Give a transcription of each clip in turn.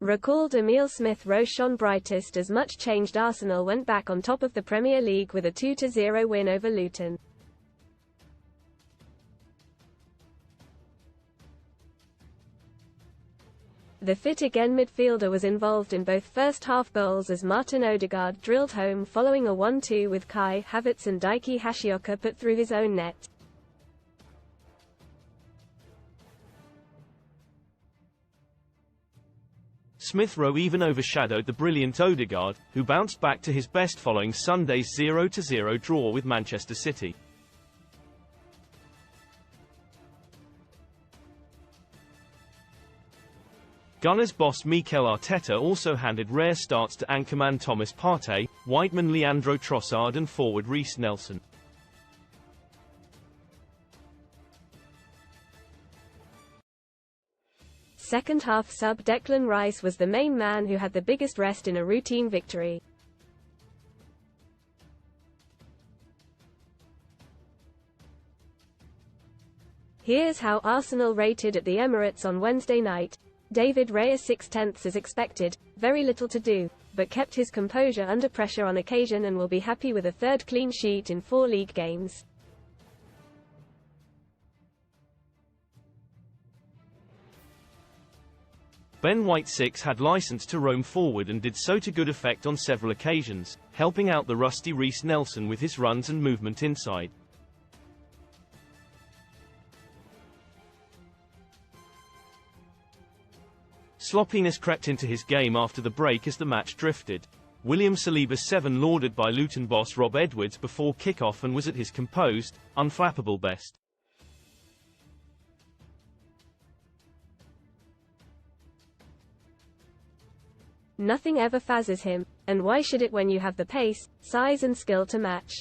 Recalled Emile Smith-Rowe shone brightest as much changed Arsenal went back on top of the Premier League with a 2-0 win over Luton. The fit-again midfielder was involved in both first-half goals as Martin Odegaard drilled home following a 1-2 with Kai Havertz and Daiki Hashioka put through his own net. Smith-Rowe even overshadowed the brilliant Odegaard, who bounced back to his best following Sunday's 0-0 draw with Manchester City. Gunners boss Mikel Arteta also handed rare starts to anchorman Thomas Partey, wideman Leandro Trossard and forward Reiss Nelson. Second-half sub Declan Rice was the main man who had the biggest rest in a routine victory. Here's how Arsenal rated at the Emirates on Wednesday night. David Raya 6/10 as expected, very little to do, but kept his composure under pressure on occasion and will be happy with a third clean sheet in 4 league games. Ben White 6 had license to roam forward and did so to good effect on several occasions, helping out the rusty Reiss Nelson with his runs and movement inside. Sloppiness crept into his game after the break as the match drifted. William Saliba 7 lauded by Luton boss Rob Edwards before kick-off and was at his composed, unflappable best. Nothing ever phases him, and why should it when you have the pace, size and skill to match?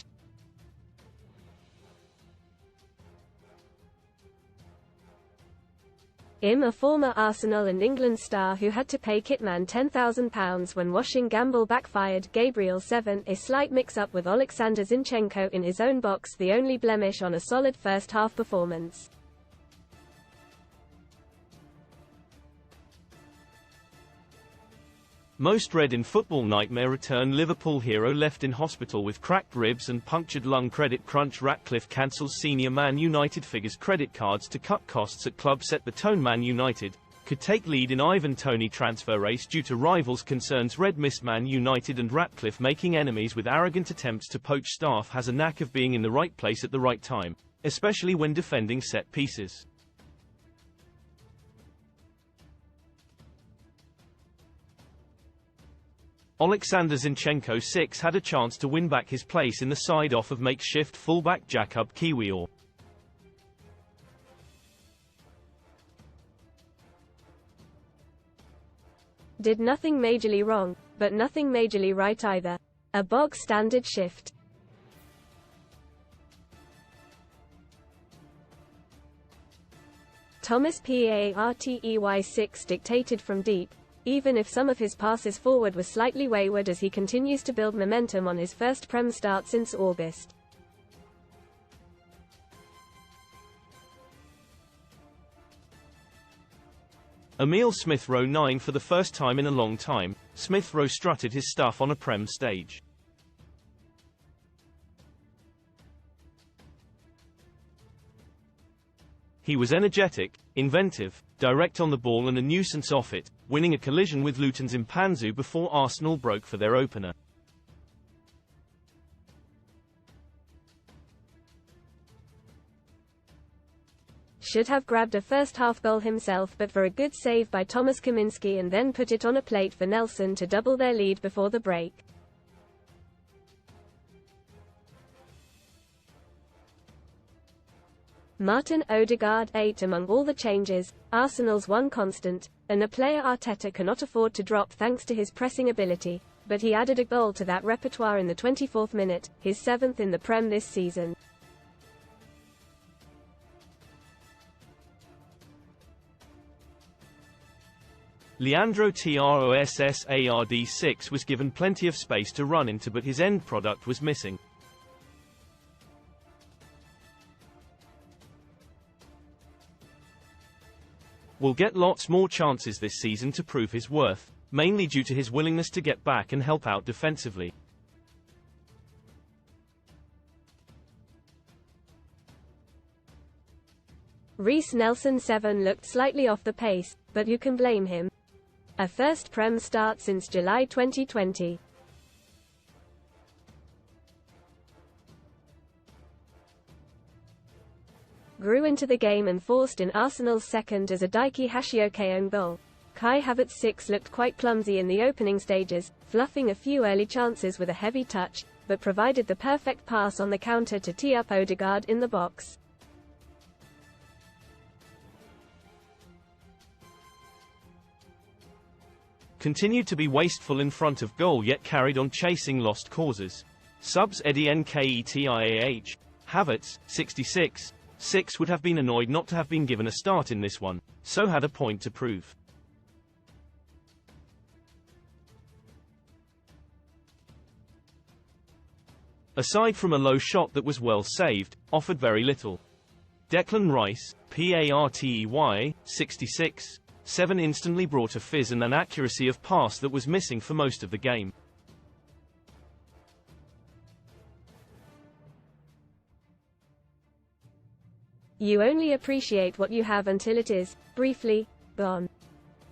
A former Arsenal and England star who had to pay Kitman £10,000 when washing gamble backfired. Gabriel 7, a slight mix-up with Alexander Zinchenko in his own box, the only blemish on a solid first-half performance. Most read in Football Nightmare return Liverpool hero left in hospital with cracked ribs and punctured lung. Credit crunch. Ratcliffe cancels senior Man United figures credit cards to cut costs at club. Set the tone. Man United could take lead in Ivan Toney transfer race due to rivals' concerns. Red mist. Man United and Ratcliffe making enemies with arrogant attempts to poach staff. Has a knack of being in the right place at the right time, especially when defending set pieces. Alexander Zinchenko 6 had a chance to win back his place in the side off of makeshift fullback Jakub Kiwior. Did nothing majorly wrong, but nothing majorly right either. A bog-standard shift. Thomas Partey 6 dictated from deep, even if some of his passes forward were slightly wayward as he continues to build momentum on his first Prem start since August. Emile Smith-Rowe 9 for the first time in a long time. Smith-Rowe strutted his stuff on a Prem stage. He was energetic, inventive, direct on the ball and a nuisance off it, winning a collision with Luton's Mpanzu before Arsenal broke for their opener. Should have grabbed a first-half goal himself but for a good save by Thomas Kaminski and then put it on a plate for Nelson to double their lead before the break. Martin Odegaard 8 among all the changes, Arsenal's one constant, and a player Arteta cannot afford to drop thanks to his pressing ability, but he added a goal to that repertoire in the 24th minute, his 7th in the Prem this season. Leandro Trossard 6 was given plenty of space to run into but his end product was missing. will get lots more chances this season to prove his worth, mainly due to his willingness to get back and help out defensively. Reece Nelson 7 looked slightly off the pace, but who can blame him? A first Prem start since July 2020. Grew into the game and forced in Arsenal's second as a Daiki Hashioka own goal. Kai Havertz 6 looked quite clumsy in the opening stages, fluffing a few early chances with a heavy touch, but provided the perfect pass on the counter to tee up Odegaard in the box. Continued to be wasteful in front of goal yet carried on chasing lost causes. Subs Eddie Nketiah, Havertz, 66, 6 would have been annoyed not to have been given a start in this one, so had a point to prove. Aside from a low shot that was well saved, offered very little. Declan Rice, Partey, 66, 7 instantly brought a fizz and an accuracy of pass that was missing for most of the game. You only appreciate what you have until it is, briefly, gone.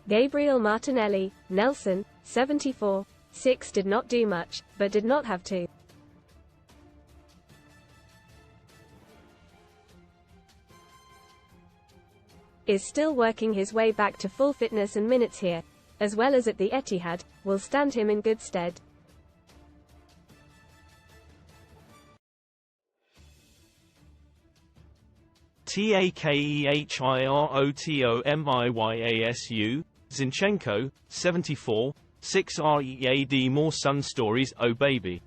Gabriel Martinelli, Nelson, 74, 6 did not do much, but did not have to. Is still working his way back to full fitness, and minutes here, as well as at the Etihad, will stand him in good stead. Takeherotomiyasu, Zinchenko, 74, 6 Read more son stories, oh baby.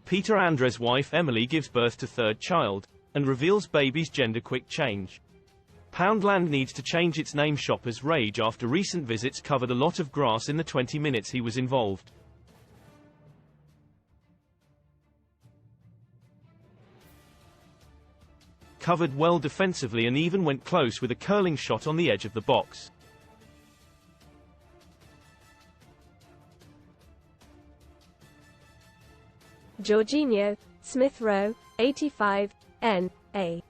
Peter Andres' wife Emily gives birth to third child, and reveals baby's gender quick change. Poundland needs to change its name. Shoppers rage after recent visits covered a lot of grass in the 20 minutes he was involved. Covered well defensively and even went close with a curling shot on the edge of the box. Jorginho, Smith Rowe, 85, N.A.